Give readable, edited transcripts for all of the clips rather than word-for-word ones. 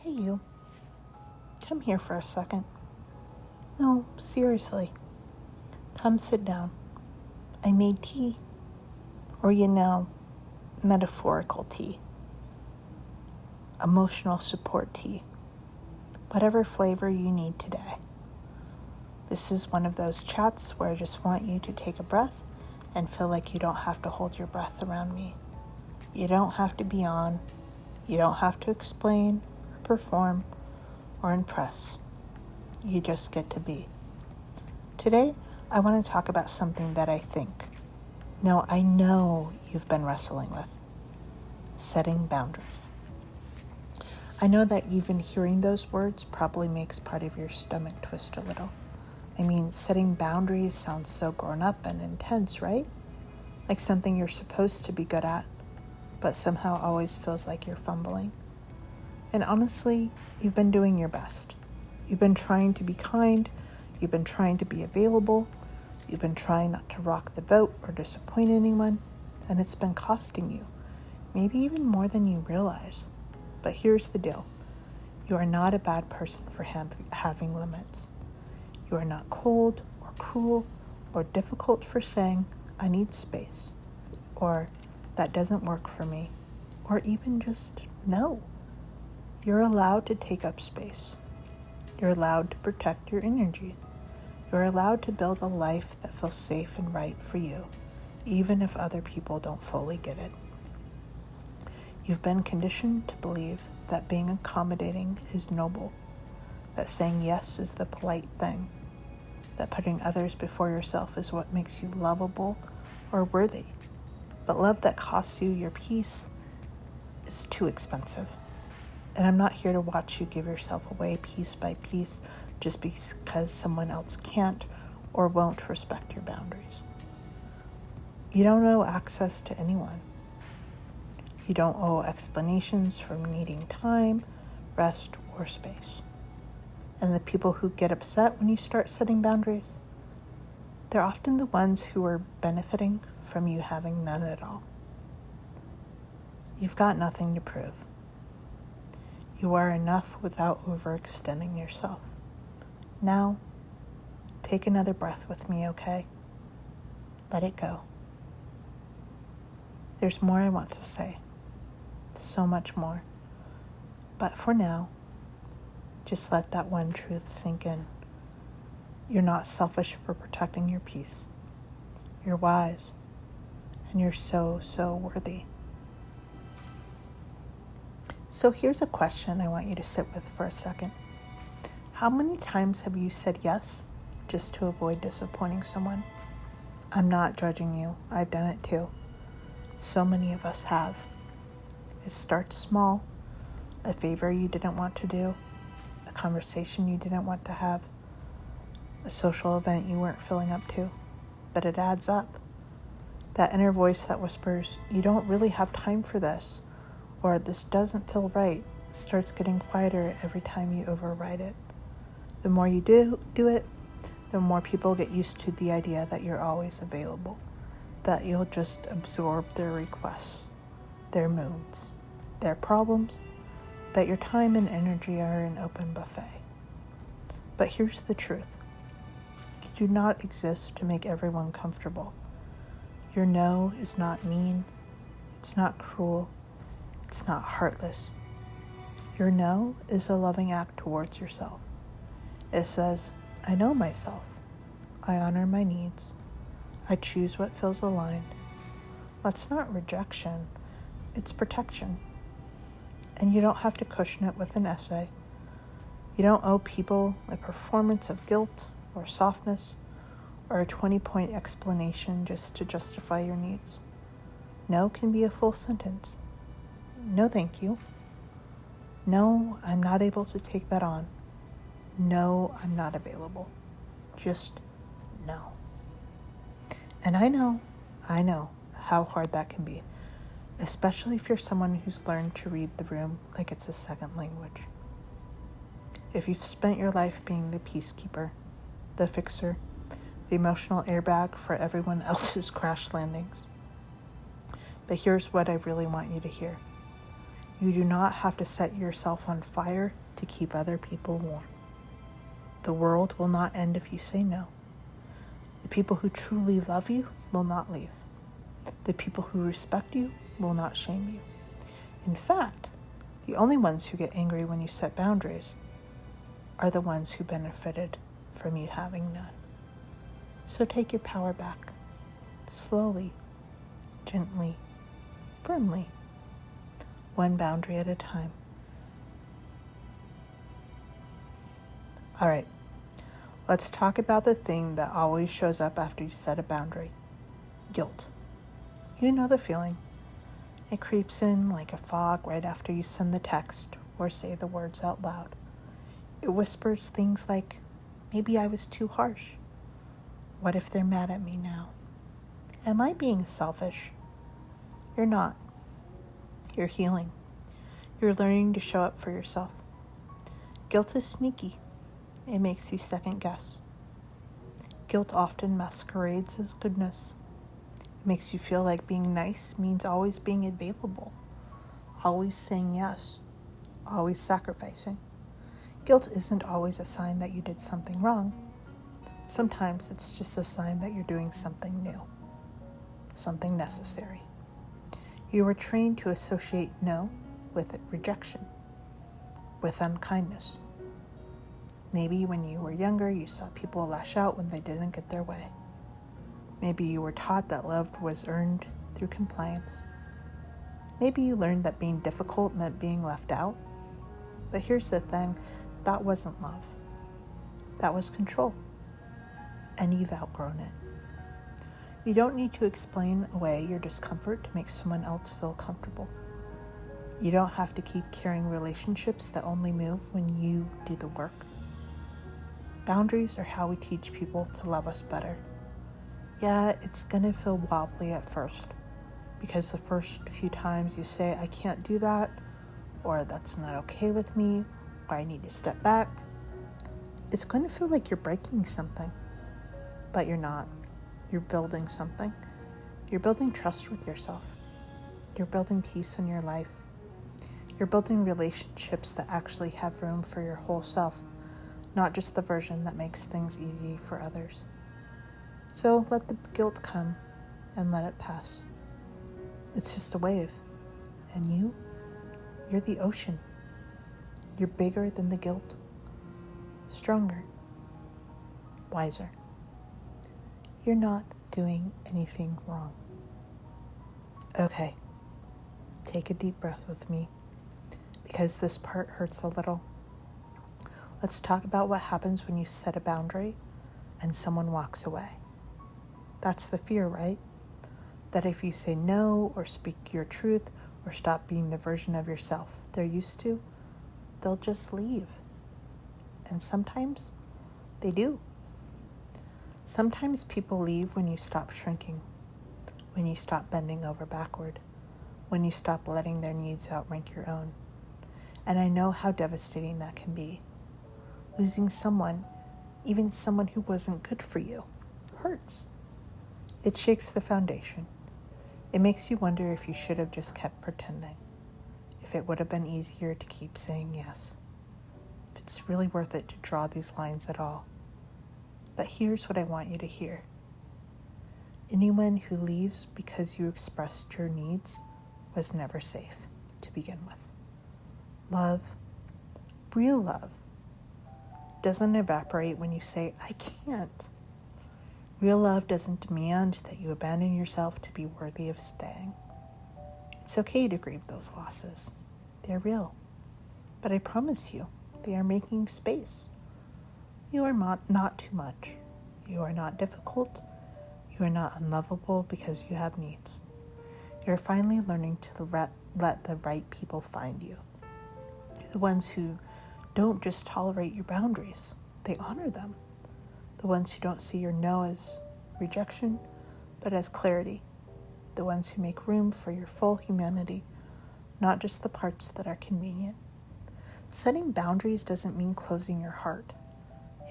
Hey, you. Come here for a second. No, seriously. Come sit down. I made tea. Or, metaphorical tea. Emotional support tea. Whatever flavor you need today. This is one of those chats where I just want you to take a breath and feel like you don't have to hold your breath around me. You don't have to be on. You don't have to explain, or perform, or impress. You just get to be. Today, I want to talk about something that I know you've been wrestling with. Setting boundaries. I know that even hearing those words probably makes part of your stomach twist a little. Setting boundaries sounds so grown up and intense, right? Like something you're supposed to be good at, but somehow always feels like you're fumbling. And honestly, you've been doing your best. You've been trying to be kind. You've been trying to be available. You've been trying not to rock the boat or disappoint anyone, and it's been costing you, maybe even more than you realize. But here's the deal. You are not a bad person for having limits. You are not cold or cruel or difficult for saying, I need space, or that doesn't work for me, or even just no. You're allowed to take up space. You're allowed to protect your energy. You're allowed to build a life that feels safe and right for you, even if other people don't fully get it. You've been conditioned to believe that being accommodating is noble, that saying yes is the polite thing, that putting others before yourself is what makes you lovable or worthy. But love that costs you your peace is too expensive. And I'm not here to watch you give yourself away piece by piece just because someone else can't or won't respect your boundaries. You don't owe access to anyone. You don't owe explanations for needing time, rest, or space. And the people who get upset when you start setting boundaries, they're often the ones who are benefiting from you having none at all. You've got nothing to prove. You are enough without overextending yourself. Now, take another breath with me, okay? Let it go. There's more I want to say. So much more. But for now, just let that one truth sink in. You're not selfish for protecting your peace. You're wise. And you're so, so worthy. So here's a question I want you to sit with for a second. How many times have you said yes just to avoid disappointing someone? I'm not judging you. I've done it too. So many of us have. It starts small. A favor you didn't want to do. A conversation you didn't want to have. A social event you weren't filling up to. But it adds up. That inner voice that whispers, you don't really have time for this, or this doesn't feel right, starts getting quieter every time you override it. The more you do it, the more people get used to the idea that you're always available, that you'll just absorb their requests, their moods, their problems, that your time and energy are an open buffet. But here's the truth. You do not exist to make everyone comfortable. Your no is not mean. It's not cruel. It's not heartless. Your no is a loving act towards yourself. It says, I know myself. I honor my needs. I choose what feels aligned. That's not rejection. It's protection. And you don't have to cushion it with an essay. You don't owe people a performance of guilt or softness or a 20-point explanation just to justify your needs. No can be a full sentence. No, thank you. No, I'm not able to take that on. No, I'm not available. Just no. And I know how hard that can be, especially if you're someone who's learned to read the room like it's a second language. If you've spent your life being the peacekeeper, the fixer, the emotional airbag for everyone else's crash landings. But here's what I really want you to hear. You do not have to set yourself on fire to keep other people warm. The world will not end if you say no. The people who truly love you will not leave. The people who respect you will not shame you. In fact, the only ones who get angry when you set boundaries are the ones who benefited from you having none. So take your power back, slowly, gently, firmly, one boundary at a time. All right, let's talk about the thing that always shows up after you set a boundary: guilt. You know the feeling. It creeps in like a fog right after you send the text or say the words out loud. It whispers things like, maybe I was too harsh. What if they're mad at me now? Am I being selfish? You're not. You're healing. You're learning to show up for yourself. Guilt is sneaky. It makes you second guess. Guilt often masquerades as goodness. It makes you feel like being nice means always being available, always saying yes, always sacrificing. Guilt isn't always a sign that you did something wrong. Sometimes it's just a sign that you're doing something new, something necessary. You were trained to associate no with rejection, with unkindness. Maybe when you were younger, you saw people lash out when they didn't get their way. Maybe you were taught that love was earned through compliance. Maybe you learned that being difficult meant being left out. But here's the thing, that wasn't love. That was control. And you've outgrown it. You don't need to explain away your discomfort to make someone else feel comfortable. You don't have to keep carrying relationships that only move when you do the work. Boundaries are how we teach people to love us better. Yeah, it's gonna feel wobbly at first, because the first few times you say, I can't do that, or that's not okay with me, or I need to step back, it's going to feel like you're breaking something. But you're not. You're building something. You're building trust with yourself. You're building peace in your life. You're building relationships that actually have room for your whole self, not just the version that makes things easy for others. So let the guilt come and let it pass. It's just a wave. And you're the ocean. You're bigger than the guilt. Stronger. Wiser. You're not doing anything wrong. Okay. Take a deep breath with me, because this part hurts a little. Let's talk about what happens when you set a boundary and someone walks away. That's the fear, right? That if you say no or speak your truth or stop being the version of yourself they're used to, they'll just leave. And sometimes they do. Sometimes people leave when you stop shrinking, when you stop bending over backward, when you stop letting their needs outrank your own. And I know how devastating that can be. Losing someone, even someone who wasn't good for you, hurts. It shakes the foundation. It makes you wonder if you should have just kept pretending, if it would have been easier to keep saying yes, if it's really worth it to draw these lines at all. But here's what I want you to hear. Anyone who leaves because you expressed your needs was never safe to begin with. Love, real love, doesn't evaporate when you say, I can't. Real love doesn't demand that you abandon yourself to be worthy of staying. It's okay to grieve those losses. They're real. But I promise you, they are making space. You are not too much. You are not difficult. You are not unlovable because you have needs. You're finally learning to let the right people find you. The ones who don't just tolerate your boundaries, they honor them. The ones who don't see your no as rejection, but as clarity. The ones who make room for your full humanity, not just the parts that are convenient. Setting boundaries doesn't mean closing your heart.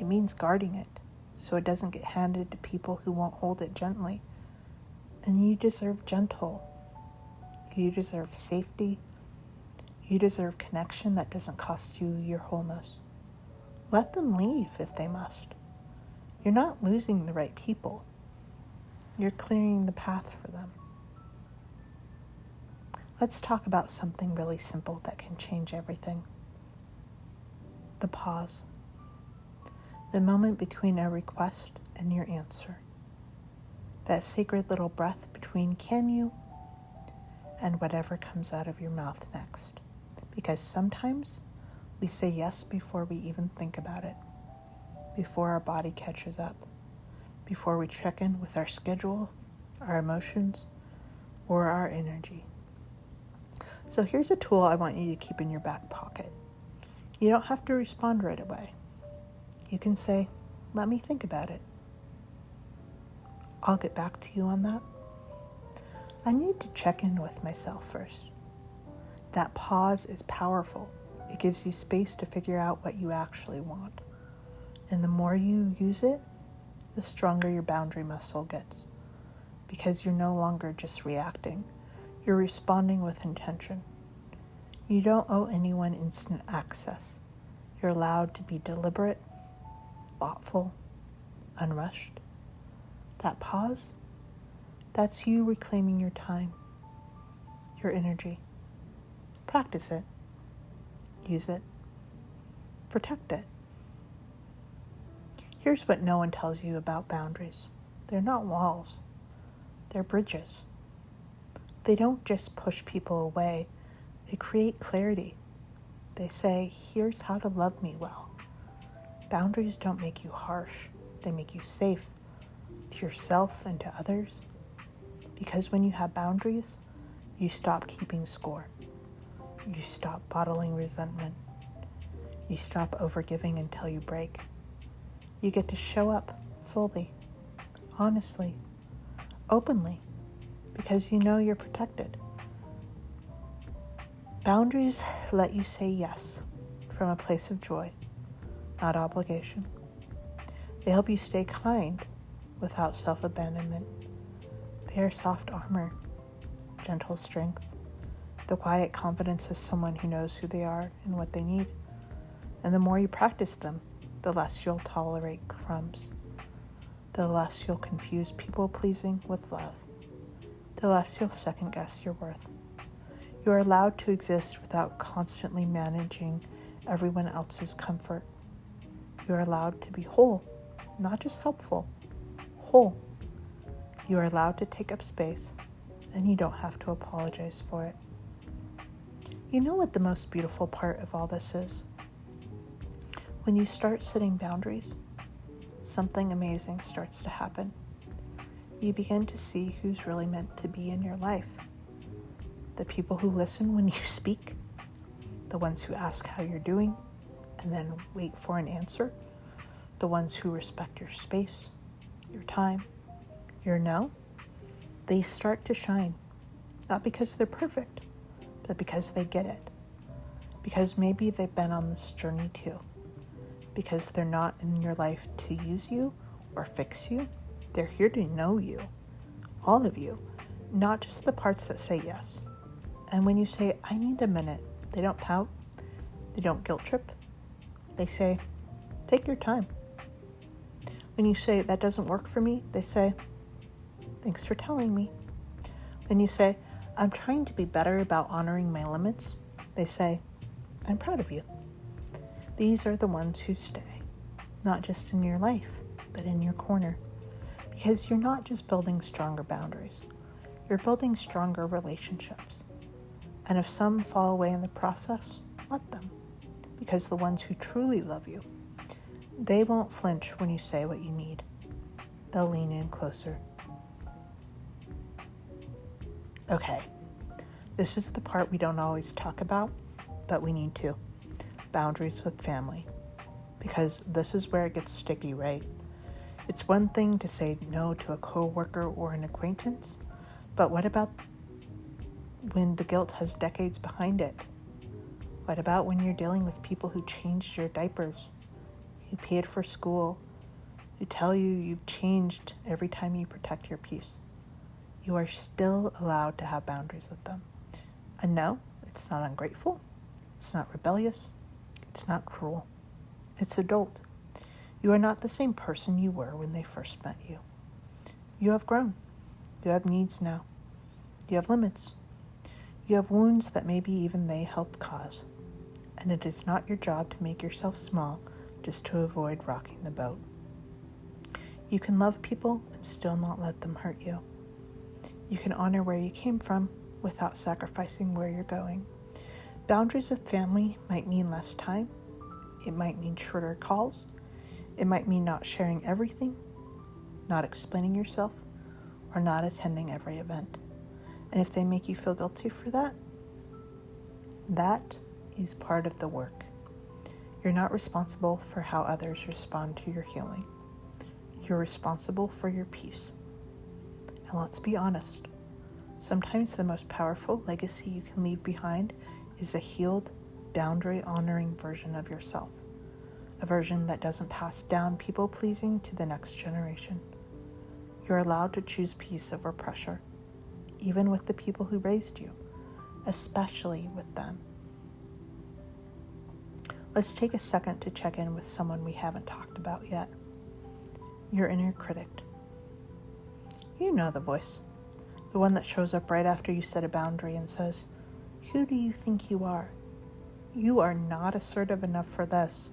It means guarding it, so it doesn't get handed to people who won't hold it gently. And you deserve gentle. You deserve safety. You deserve connection that doesn't cost you your wholeness. Let them leave if they must. You're not losing the right people. You're clearing the path for them. Let's talk about something really simple that can change everything. The pause. The moment between a request and your answer. That sacred little breath between can you and whatever comes out of your mouth next. Because sometimes we say yes before we even think about it, before our body catches up, before we check in with our schedule, our emotions, or our energy. So here's a tool I want you to keep in your back pocket. You don't have to respond right away. You can say, let me think about it. I'll get back to you on that. I need to check in with myself first. That pause is powerful. It gives you space to figure out what you actually want. And the more you use it, the stronger your boundary muscle gets. Because you're no longer just reacting. You're responding with intention. You don't owe anyone instant access. You're allowed to be deliberate, thoughtful, unrushed. That pause, that's you reclaiming your time, your energy. Practice it. Use it. Protect it. Here's what no one tells you about boundaries. They're not walls. They're bridges. They don't just push people away. They create clarity. They say, here's how to love me well. Boundaries don't make you harsh. They make you safe to yourself and to others. Because when you have boundaries, you stop keeping score. You stop bottling resentment. You stop overgiving until you break. You get to show up fully, honestly, openly, because you know you're protected. Boundaries let you say yes from a place of joy, not obligation. They help you stay kind without self-abandonment. They are soft armor, gentle strength, the quiet confidence of someone who knows who they are and what they need. And the more you practice them, the less you'll tolerate crumbs, the less you'll confuse people-pleasing with love, the less you'll second-guess your worth. You are allowed to exist without constantly managing everyone else's comfort. You are allowed to be whole, not just helpful, whole. You are allowed to take up space, and you don't have to apologize for it. You know what the most beautiful part of all this is? When you start setting boundaries, something amazing starts to happen. You begin to see who's really meant to be in your life. The people who listen when you speak, the ones who ask how you're doing and then wait for an answer, the ones who respect your space, your time, your no, they start to shine. Not because they're perfect, but because they get it. Because maybe they've been on this journey too. Because they're not in your life to use you or fix you. They're here to know you, all of you, not just the parts that say yes. And when you say, I need a minute, they don't pout, they don't guilt trip. They say, take your time. When you say, that doesn't work for me, they say, thanks for telling me. When you say, I'm trying to be better about honoring my limits, they say, I'm proud of you. These are the ones who stay, not just in your life, but in your corner. Because you're not just building stronger boundaries, you're building stronger relationships. And if some fall away in the process, let them. Because the ones who truly love you, they won't flinch when you say what you need. They'll lean in closer. Okay, this is the part we don't always talk about, but we need to. Boundaries with family. Because this is where it gets sticky, right? It's one thing to say no to a coworker or an acquaintance, but what about when the guilt has decades behind it? What about when you're dealing with people who changed your diapers, who paid for school, who tell you you've changed every time you protect your peace? You are still allowed to have boundaries with them. And no, it's not ungrateful. It's not rebellious. It's not cruel. It's adult. You are not the same person you were when they first met you. You have grown. You have needs now. You have limits. You have wounds that maybe even they helped cause. And it is not your job to make yourself small just to avoid rocking the boat. You can love people and still not let them hurt you. You can honor where you came from without sacrificing where you're going. Boundaries with family might mean less time. It might mean shorter calls. It might mean not sharing everything, not explaining yourself, or not attending every event. And if they make you feel guilty for that, that is part of the work. You're not responsible for how others respond to your healing. You're responsible for your peace. And let's be honest, sometimes the most powerful legacy you can leave behind is a healed, boundary-honoring version of yourself. A version that doesn't pass down people-pleasing to the next generation. You're allowed to choose peace over pressure, even with the people who raised you, especially with them. Let's take a second to check in with someone we haven't talked about yet. Your inner critic. You know the voice, the one that shows up right after you set a boundary and says, "Who do you think you are? You are not assertive enough for this.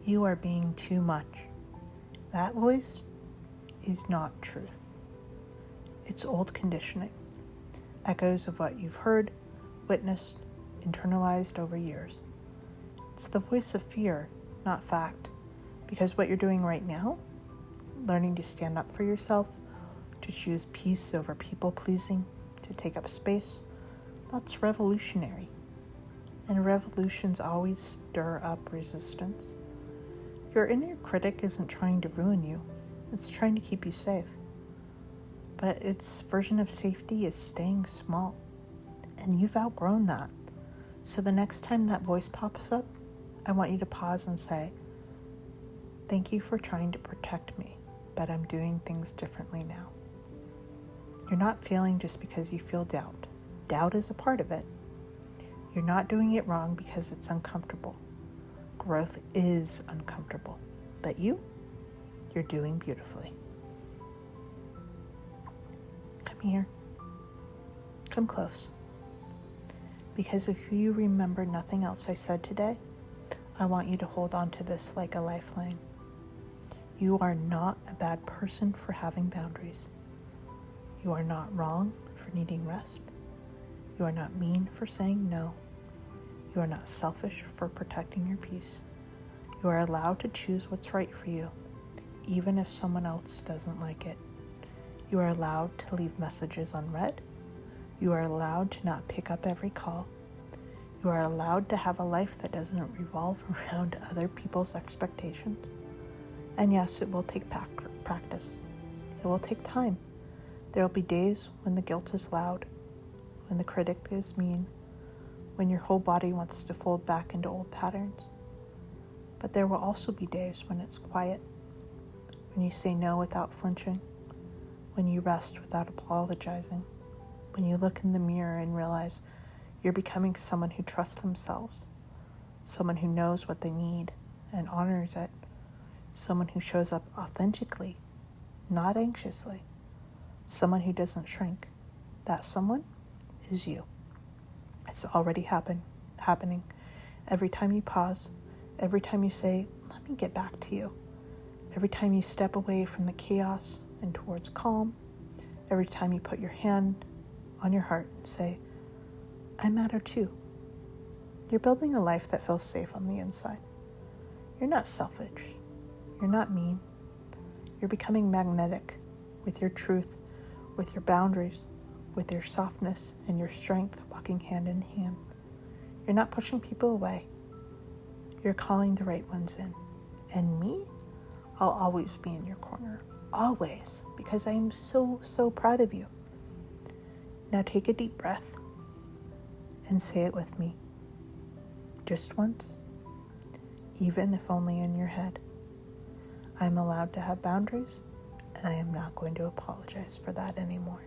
You are being too much." That voice is not truth. It's old conditioning, echoes of what you've heard, witnessed, internalized over years. It's the voice of fear, not fact, because what you're doing right now, learning to stand up for yourself, to choose peace over people-pleasing, to take up space, that's revolutionary. And revolutions always stir up resistance. Your inner critic isn't trying to ruin you. It's trying to keep you safe. But its version of safety is staying small. And you've outgrown that. So the next time that voice pops up, I want you to pause and say, "Thank you for trying to protect me, but I'm doing things differently now." You're not failing just because you feel doubt. Doubt is a part of it. You're not doing it wrong because it's uncomfortable. Growth is uncomfortable. But you're doing beautifully. Come here. Come close. Because if you remember nothing else I said today, I want you to hold on to this like a lifeline. You are not a bad person for having boundaries. You are not wrong for needing rest. You are not mean for saying no. You are not selfish for protecting your peace. You are allowed to choose what's right for you, even if someone else doesn't like it. You are allowed to leave messages unread. You are allowed to not pick up every call. You are allowed to have a life that doesn't revolve around other people's expectations. And yes, it will take practice. It will take time. There will be days when the guilt is loud, when the critic is mean, when your whole body wants to fold back into old patterns. But there will also be days when it's quiet, when you say no without flinching, when you rest without apologizing, when you look in the mirror and realize you're becoming someone who trusts themselves, someone who knows what they need and honors it, someone who shows up authentically, not anxiously, someone who doesn't shrink. That someone is you. It's already happening. Every time you pause, every time you say, "Let me get back to you," every time you step away from the chaos and towards calm, every time you put your hand on your heart and say, "I matter too," you're building a life that feels safe on the inside. You're not selfish. You're not mean. You're becoming magnetic with your truth, with your boundaries, with your softness and your strength walking hand in hand. You're not pushing people away. You're calling the right ones in. And me, I'll always be in your corner. Always. Because I am so, so proud of you. Now take a deep breath and say it with me. Just once, even if only in your head. I'm allowed to have boundaries, and I am not going to apologize for that anymore.